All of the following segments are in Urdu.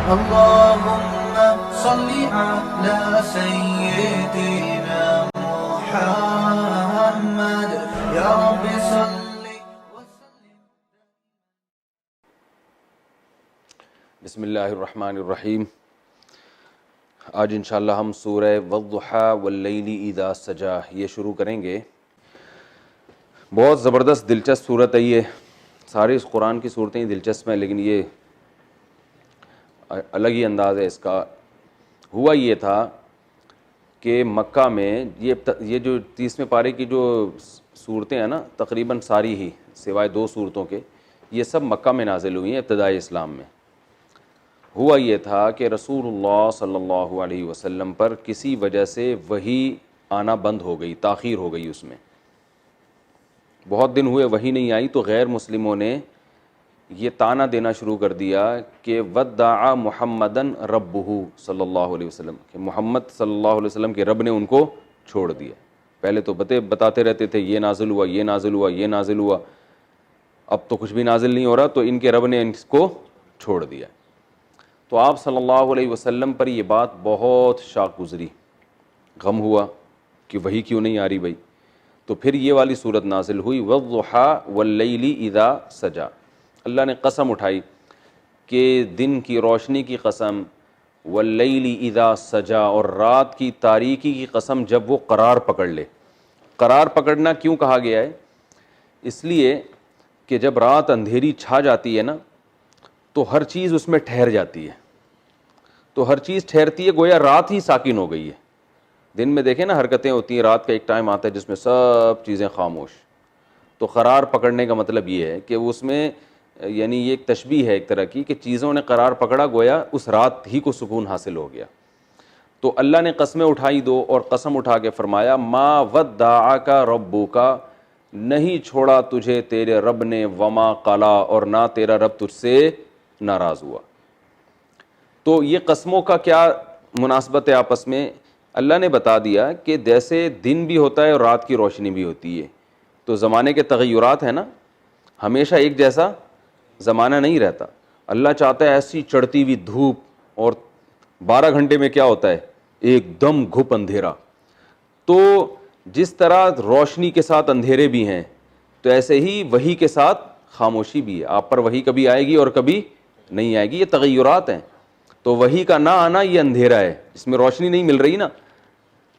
اللهم صل على سيدنا محمد یا رب صل وسلم. بسم اللہ الرحمن الرحیم. آج انشاءاللہ ہم سورہ والضحیٰ واللیل اذا سجا یہ شروع کریں گے. بہت زبردست دلچسپ صورت ہے یہ. ساری اس قرآن کی صورتیں دلچسپ ہیں لیکن یہ الگ ہی انداز ہے اس کا. ہوا یہ تھا کہ مکہ میں یہ جو 30ویں پارے کی جو صورتیں ہیں نا تقریباً ساری ہی سوائے 2 صورتوں کے یہ سب مکہ میں نازل ہوئی ہیں ابتدائی اسلام میں. ہوا یہ تھا کہ رسول اللہ صلی اللہ علیہ وسلم پر کسی وجہ سے وحی آنا بند ہو گئی, تاخیر ہو گئی اس میں. بہت دن ہوئے وحی نہیں آئی تو غیر مسلموں نے یہ طعنہ دینا شروع کر دیا کہ ودع محمدن ربہ صلی اللہ علیہ وسلم, کہ محمد صلی اللہ علیہ وسلم کے رب نے ان کو چھوڑ دیا. پہلے تو بتاتے رہتے تھے یہ نازل ہوا, یہ نازل ہوا, یہ نازل ہوا, اب تو کچھ بھی نازل نہیں ہو رہا تو ان کے رب نے ان کو چھوڑ دیا. تو آپ صلی اللہ علیہ وسلم پر یہ بات بہت شاق گزری, غم ہوا کہ وحی کیوں نہیں آ رہی بھائی. تو پھر یہ والی صورت نازل ہوئی والضحیٰ واللیل اذا سجا. اللہ نے قسم اٹھائی کہ دن کی روشنی کی قسم, واللیل اذا سجا, اور رات کی تاریکی کی قسم جب وہ قرار پکڑ لے. قرار پکڑنا کیوں کہا گیا ہے؟ اس لیے کہ جب رات اندھیری چھا جاتی ہے نا تو ہر چیز اس میں ٹھہر جاتی ہے. تو ہر چیز ٹھہرتی ہے گویا رات ہی ساکن ہو گئی ہے. دن میں دیکھیں نا حرکتیں ہوتی ہیں, رات کا ایک ٹائم آتا ہے جس میں سب چیزیں خاموش. تو قرار پکڑنے کا مطلب یہ ہے کہ اس میں یعنی یہ ایک تشبیہ ہے ایک طرح کی کہ چیزوں نے قرار پکڑا گویا اس رات ہی کو سکون حاصل ہو گیا. تو اللہ نے قسمیں اٹھائی 2 اور قسم اٹھا کے فرمایا ما ودعک ربک, نہیں چھوڑا تجھے تیرے رب نے, وما قلا, اور نہ تیرا رب تجھ سے ناراض ہوا. تو یہ قسموں کا کیا مناسبت ہے آپس میں؟ اللہ نے بتا دیا کہ جیسے دن بھی ہوتا ہے اور رات کی روشنی بھی ہوتی ہے. تو زمانے کے تغیرات ہیں نا, ہمیشہ ایک جیسا زمانہ نہیں رہتا. اللہ چاہتا ہے ایسی چڑھتی ہوئی دھوپ اور 12 گھنٹے میں کیا ہوتا ہے ایک دم گھپ اندھیرا. تو جس طرح روشنی کے ساتھ اندھیرے بھی ہیں تو ایسے ہی وحی کے ساتھ خاموشی بھی ہے. آپ پر وحی کبھی آئے گی اور کبھی نہیں آئے گی, یہ تغیرات ہیں. تو وحی کا نہ آنا یہ اندھیرا ہے, اس میں روشنی نہیں مل رہی نا.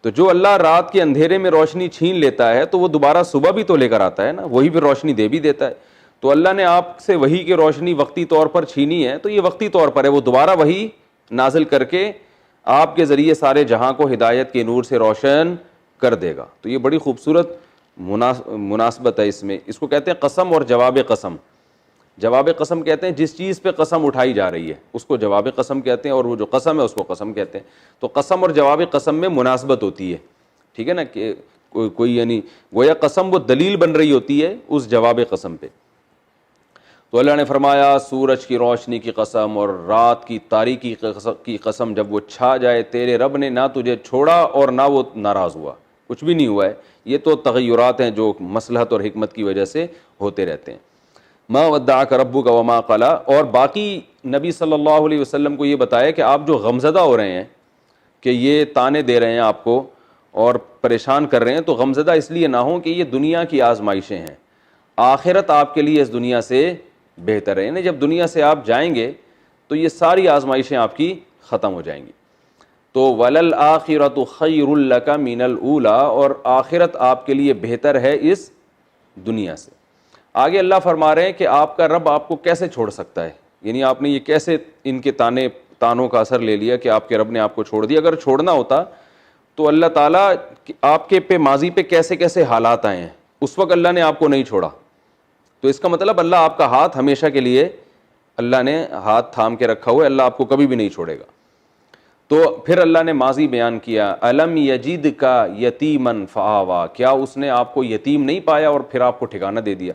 تو جو اللہ رات کے اندھیرے میں روشنی چھین لیتا ہے تو وہ دوبارہ صبح بھی تو لے کر آتا ہے نا, وہی پھر روشنی دے بھی دیتا ہے. تو اللہ نے آپ سے وحی کی روشنی وقتی طور پر چھینی ہے تو یہ وقتی طور پر ہے, وہ دوبارہ وحی نازل کر کے آپ کے ذریعے سارے جہاں کو ہدایت کے نور سے روشن کر دے گا. تو یہ بڑی خوبصورت مناسبت ہے اس میں. اس کو کہتے ہیں قسم اور جواب قسم. جواب قسم کہتے ہیں جس چیز پہ قسم اٹھائی جا رہی ہے اس کو جواب قسم کہتے ہیں, اور وہ جو قسم ہے اس کو قسم کہتے ہیں. تو قسم اور جواب قسم میں مناسبت ہوتی ہے, ٹھیک ہے نا, کہ کوئی یعنی گویا قسم وہ دلیل بن رہی ہوتی ہے اس جواب قسم پہ. تو اللہ نے فرمایا سورج کی روشنی کی قسم اور رات کی تاریکی کی قسم جب وہ چھا جائے, تیرے رب نے نہ تجھے چھوڑا اور نہ وہ ناراض ہوا, کچھ بھی نہیں ہوا ہے. یہ تو تغیرات ہیں جو مصلحت اور حکمت کی وجہ سے ہوتے رہتے ہیں. ما ودعک ربک وما قلا, اور باقی نبی صلی اللہ علیہ وسلم کو یہ بتایا کہ آپ جو غمزدہ ہو رہے ہیں کہ یہ طعنے دے رہے ہیں آپ کو اور پریشان کر رہے ہیں, تو غمزدہ اس لیے نہ ہوں کہ یہ دنیا کی آزمائشیں ہیں. آخرت آپ کے لیے اس دنیا سے بہتر ہے. یعنی جب دنیا سے آپ جائیں گے تو یہ ساری آزمائشیں آپ کی ختم ہو جائیں گی. تو وَلَلْآخِرَةُ خَيْرٌ لَكَ مِنَ الْأُولَىٰ, اور آخرت آپ کے لیے بہتر ہے اس دنیا سے. آگے اللہ فرما رہے ہیں کہ آپ کا رب آپ کو کیسے چھوڑ سکتا ہے, یعنی آپ نے یہ کیسے ان کے تانوں کا اثر لے لیا کہ آپ کے رب نے آپ کو چھوڑ دیا. اگر چھوڑنا ہوتا تو اللہ تعالیٰ آپ کے ماضی پہ کیسے کیسے حالات آئے ہیں, اس وقت اللہ نے آپ کو نہیں چھوڑا. تو اس کا مطلب اللہ آپ کا ہاتھ ہمیشہ کے لیے اللہ نے ہاتھ تھام کے رکھا ہوا ہے, اللہ آپ کو کبھی بھی نہیں چھوڑے گا. تو پھر اللہ نے ماضی بیان کیا, الم یجدک یتیما فآویٰ, کیا اس نے آپ کو یتیم نہیں پایا اور پھر آپ کو ٹھکانہ دے دیا.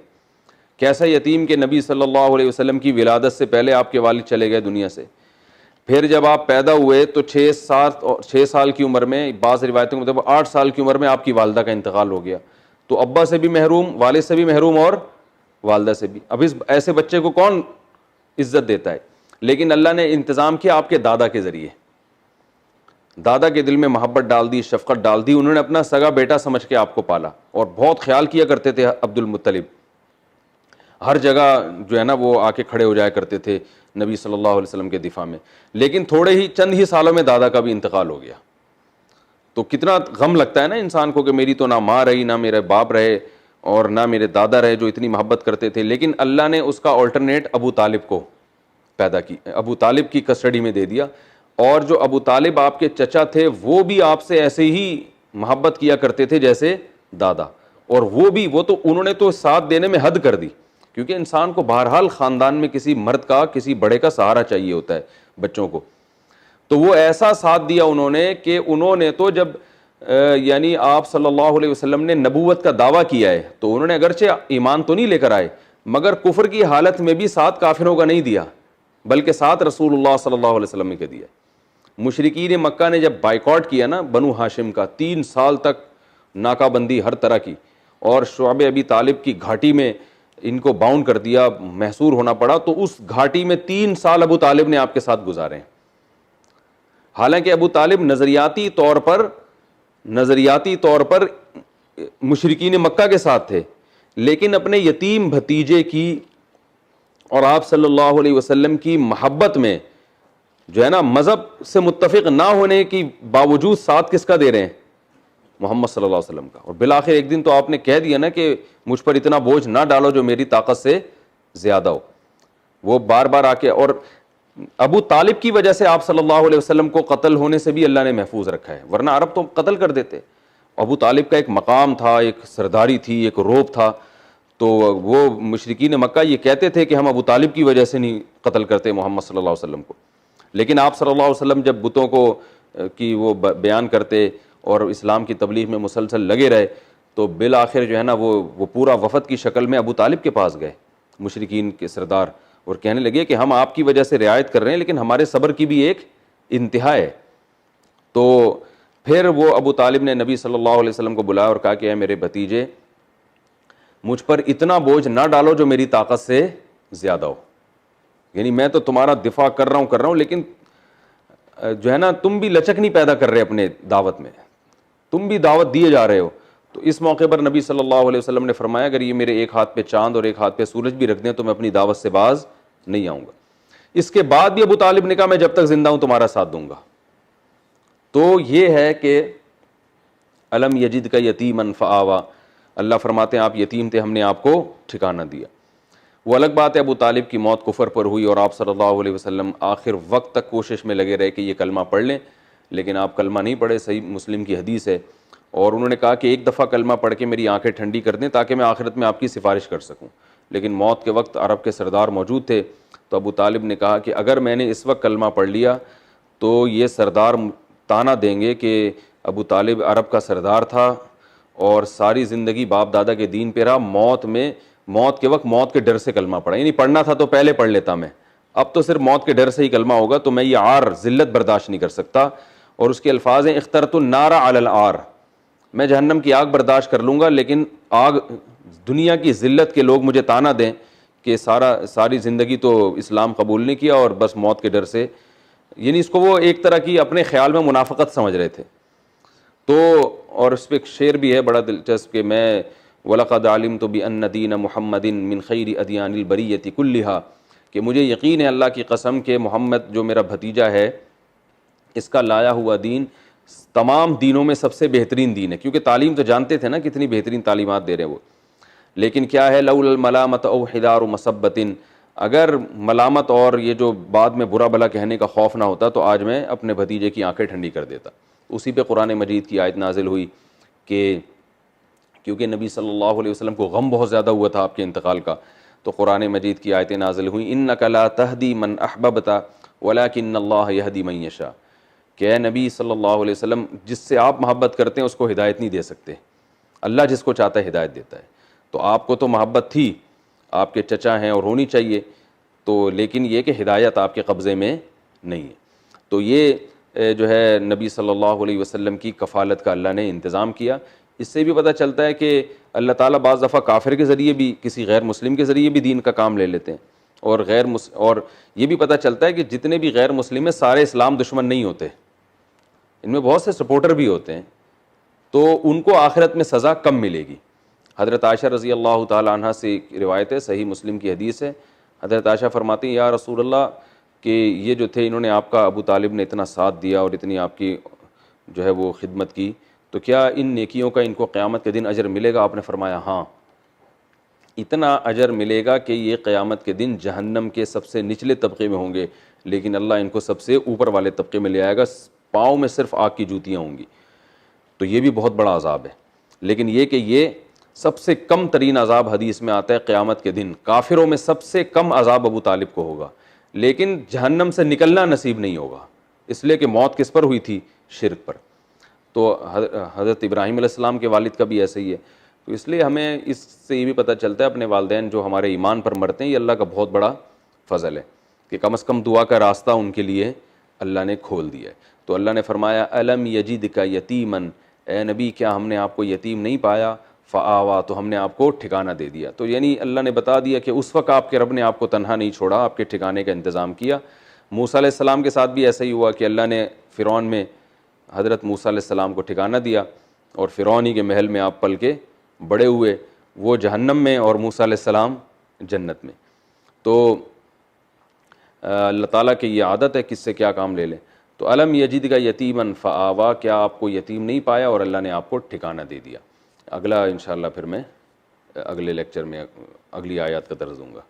کیسا یتیم کہ نبی صلی اللہ علیہ وسلم کی ولادت سے پہلے آپ کے والد چلے گئے دنیا سے, پھر جب آپ پیدا ہوئے تو 6 سال کی عمر میں, بعض روایتوں کے مطابق 8 سال کی عمر میں آپ کی والدہ کا انتقال ہو گیا. تو ابا سے بھی محروم, والد سے بھی محروم اور والدہ سے بھی. اب اس ایسے بچے کو کون عزت دیتا ہے؟ لیکن اللہ نے انتظام کیا آپ کے دادا کے ذریعے. دادا کے دل میں محبت ڈال دی, شفقت ڈال دی, انہوں نے اپنا سگا بیٹا سمجھ کے آپ کو پالا اور بہت خیال کیا کرتے تھے. عبد المطلب ہر جگہ جو ہے نا وہ آ کے کھڑے ہو جایا کرتے تھے نبی صلی اللہ علیہ وسلم کے دفاع میں. لیکن چند ہی سالوں میں دادا کا بھی انتقال ہو گیا. تو کتنا غم لگتا ہے نا انسان کو کہ میری تو نہ ماں رہی, نہ میرے باپ رہے, اور نہ میرے دادا رہے جو اتنی محبت کرتے تھے. لیکن اللہ نے اس کا آلٹرنیٹ ابو طالب کو پیدا کی, ابو طالب کی کسٹڈی میں دے دیا. اور جو ابو طالب آپ کے چچا تھے وہ بھی آپ سے ایسے ہی محبت کیا کرتے تھے جیسے دادا, اور وہ تو انہوں نے تو ساتھ دینے میں حد کر دی, کیونکہ انسان کو بہرحال خاندان میں کسی مرد کا, کسی بڑے کا سہارا چاہیے ہوتا ہے بچوں کو. تو وہ ایسا ساتھ دیا انہوں نے کہ انہوں نے تو جب یعنی آپ صلی اللہ علیہ وسلم نے نبوت کا دعویٰ کیا ہے تو انہوں نے اگرچہ ایمان تو نہیں لے کر آئے, مگر کفر کی حالت میں بھی ساتھ کافروں کا نہیں دیا, بلکہ ساتھ رسول اللہ صلی اللہ علیہ وسلم کا دیا. مشرکین مکہ نے جب بائیکاٹ کیا نا بنو ہاشم کا, 3 سال تک ناکہ بندی ہر طرح کی, اور شعب ابی طالب کی گھاٹی میں ان کو باؤنڈ کر دیا, محصور ہونا پڑا, تو اس گھاٹی میں 3 سال ابو طالب نے آپ کے ساتھ گزارے ہیں. حالانکہ ابو طالب نظریاتی طور پر مشرکین مکہ کے ساتھ تھے, لیکن اپنے یتیم بھتیجے کی اور آپ صلی اللہ علیہ وسلم کی محبت میں جو ہے نا مذہب سے متفق نہ ہونے کی باوجود ساتھ کس کا دے رہے ہیں؟ محمد صلی اللہ علیہ وسلم کا. اور بالآخر ایک دن تو آپ نے کہہ دیا نا کہ مجھ پر اتنا بوجھ نہ ڈالو جو میری طاقت سے زیادہ ہو. وہ بار بار آ کے, اور ابو طالب کی وجہ سے آپ صلی اللہ علیہ وسلم کو قتل ہونے سے بھی اللہ نے محفوظ رکھا ہے, ورنہ عرب تو قتل کر دیتے. ابو طالب کا ایک مقام تھا, ایک سرداری تھی, ایک روب تھا, تو وہ مشرکین مکہ یہ کہتے تھے کہ ہم ابو طالب کی وجہ سے نہیں قتل کرتے محمد صلی اللہ علیہ وسلم کو. لیکن آپ صلی اللہ علیہ وسلم جب بتوں کو کی وہ بیان کرتے اور اسلام کی تبلیغ میں مسلسل لگے رہے, تو بالآخر جو ہے نا وہ پورا وفد کی شکل میں ابو طالب کے پاس گئے مشرکین کے سردار, اور کہنے لگے کہ ہم آپ کی وجہ سے رعایت کر رہے ہیں لیکن ہمارے صبر کی بھی ایک انتہا ہے. تو پھر وہ ابو طالب نے نبی صلی اللہ علیہ وسلم کو بلایا اور کہا کہ اے میرے بھتیجے, مجھ پر اتنا بوجھ نہ ڈالو جو میری طاقت سے زیادہ ہو. یعنی میں تو تمہارا دفاع کر رہا ہوں لیکن جو ہے نا تم بھی لچک نہیں پیدا کر رہے اپنے دعوت میں, تم بھی دعوت دیے جا رہے ہو. تو اس موقع پر نبی صلی اللہ علیہ وسلم نے فرمایا اگر یہ میرے ایک ہاتھ پہ چاند اور ایک ہاتھ پہ سورج بھی رکھ دیں تو میں اپنی دعوت سے باز نہیں آؤں گا. اس کے بعد بھی ابو طالب نے کہا میں جب تک زندہ ہوں تمہارا ساتھ دوں گا. تو یہ ہے کہ الم یجد کا یتیما فآوا, اللہ فرماتے ہیں آپ یتیم تھے, ہم نے آپ کو ٹھکانہ دیا. وہ الگ بات ہے ابو طالب کی موت کفر پر ہوئی اور آپ صلی اللہ علیہ وسلم آخر وقت تک کوشش میں لگے رہے کہ یہ کلمہ پڑھ لیں, لیکن آپ کلمہ نہیں پڑھے. صحیح مسلم کی حدیث ہے, اور انہوں نے کہا کہ ایک دفعہ کلمہ پڑھ کے میری آنکھیں ٹھنڈی کر دیں تاکہ میں آخرت میں آپ کی سفارش کر سکوں. لیکن موت کے وقت عرب کے سردار موجود تھے, تو ابو طالب نے کہا کہ اگر میں نے اس وقت کلمہ پڑھ لیا تو یہ سردار تانا دیں گے کہ ابو طالب عرب کا سردار تھا اور ساری زندگی باپ دادا کے دین پہ رہا, موت کے وقت موت کے ڈر سے کلمہ پڑھا. یعنی پڑھنا تھا تو پہلے پڑھ لیتا میں, اب تو صرف موت کے ڈر سے ہی کلمہ ہوگا, تو میں یہ عار ذلت برداشت نہیں کر سکتا. اور اس کے الفاظ ہیں اخترت النار علی العار, میں جہنم کی آگ برداشت کر لوں گا لیکن آگ دنیا کی ذلت کے لوگ مجھے تانا دیں کہ ساری زندگی تو اسلام قبول نہیں کیا اور بس موت کے ڈر سے, یعنی اس کو وہ ایک طرح کی اپنے خیال میں منافقت سمجھ رہے تھے. تو اور اس پہ ایک شعر بھی ہے بڑا دلچسپ کہ میں وَلَقَدْ عَلِمْتُ بِأَنَّ دِينَ مُحَمَّدٍ مِّن خَيْرِ أَدْيَانِ الْبَرِيَّةِ كُلِّهَا, کہ مجھے یقین ہے اللہ کی قسم کہ محمد جو میرا بھتیجا ہے اس کا لایا ہوا دین تمام دینوں میں سب سے بہترین دین ہے. کیونکہ تعلیم تو جانتے تھے نا کتنی بہترین تعلیمات دے رہے ہیں وہ, لیکن کیا ہے لولا الملامت او حدار مسبت, اگر ملامت اور یہ جو بعد میں برا بلا کہنے کا خوف نہ ہوتا تو آج میں اپنے بھتیجے کی آنکھیں ٹھنڈی کر دیتا. اسی پہ قرآن مجید کی آیت نازل ہوئی کہ کیونکہ نبی صلی اللہ علیہ وسلم کو غم بہت زیادہ ہوا تھا آپ کے انتقال کا, تو قرآن مجید کی آیتیں نازل ہوئیں انک لا تہدی من احببت ولکن اللہ یہدی من یشاء, کہ اے نبی صلی اللہ علیہ وسلم جس سے آپ محبت کرتے ہیں اس کو ہدایت نہیں دے سکتے, اللہ جس کو چاہتا ہے ہدایت دیتا ہے. تو آپ کو تو محبت تھی, آپ کے چچا ہیں اور ہونی چاہیے, تو لیکن یہ کہ ہدایت آپ کے قبضے میں نہیں ہے. تو یہ جو ہے نبی صلی اللہ علیہ وسلم کی کفالت کا اللہ نے انتظام کیا. اس سے بھی پتہ چلتا ہے کہ اللہ تعالیٰ بعض دفعہ کافر کے ذریعے بھی, کسی غیر مسلم کے ذریعے بھی دین کا کام لے لیتے ہیں. اور اور یہ بھی پتہ چلتا ہے کہ جتنے بھی غیر مسلم ہیں سارے اسلام دشمن نہیں ہوتے، ان میں بہت سے سپورٹر بھی ہوتے ہیں، تو ان کو آخرت میں سزا کم ملے گی۔ حضرت عائشہ رضی اللہ تعالی عنہ سے ایک روایت ہے، صحیح مسلم کی حدیث ہے، حضرت عائشہ فرماتی ہیں یا رسول اللہ کہ یہ جو تھے انہوں نے آپ کا ابو طالب نے اتنا ساتھ دیا اور اتنی آپ کی جو ہے وہ خدمت کی، تو کیا ان نیکیوں کا ان کو قیامت کے دن اجر ملے گا؟ آپ نے فرمایا ہاں، اتنا اجر ملے گا کہ یہ قیامت کے دن جہنم کے سب سے نچلے طبقے میں ہوں گے، لیکن اللہ ان کو سب سے اوپر والے طبقے میں لے آئے گا، پاؤں میں صرف آگ کی جوتیاں ہوں گی۔ تو یہ بھی بہت بڑا عذاب ہے، لیکن یہ کہ یہ سب سے کم ترین عذاب حدیث میں آتا ہے قیامت کے دن، کافروں میں سب سے کم عذاب ابو طالب کو ہوگا، لیکن جہنم سے نکلنا نصیب نہیں ہوگا، اس لیے کہ موت کس پر ہوئی تھی؟ شرک پر۔ تو حضرت ابراہیم علیہ السلام کے والد کا بھی ایسا ہی ہے، تو اس لیے ہمیں اس سے یہ بھی پتہ چلتا ہے اپنے والدین جو ہمارے ایمان پر مرتے ہیں، یہ اللہ کا بہت بڑا فضل ہے کہ کم از کم دعا کا راستہ ان کے لیے اللہ نے کھول دیا ہے۔ تو اللہ نے فرمایا الم یجدک یتیمن، اے نبی کیا ہم نے آپ کو یتیم نہیں پایا، فآوا، تو ہم نے آپ کو ٹھکانہ دے دیا۔ تو یعنی اللہ نے بتا دیا کہ اس وقت آپ کے رب نے آپ کو تنہا نہیں چھوڑا، آپ کے ٹھکانے کا انتظام کیا۔ موسیٰ علیہ السلام کے ساتھ بھی ایسا ہی ہوا کہ اللہ نے فرعون میں حضرت موسیٰ علیہ السلام کو ٹھکانہ دیا، اور فرعون ہی کے محل میں آپ پل کے بڑے ہوئے، وہ جہنم میں اور موسیٰ علیہ السلام جنت میں۔ تو اللہ تعالیٰ کی یہ عادت ہے کس سے کیا کام لے لیں۔ تو الم یجدک یتیمن فآوا، کیا آپ کو یتیم نہیں پایا اور اللہ نے آپ کو ٹھکانہ دے دیا۔ اگلا انشاءاللہ پھر میں اگلے لیکچر میں اگلی آیات کا درس دوں گا۔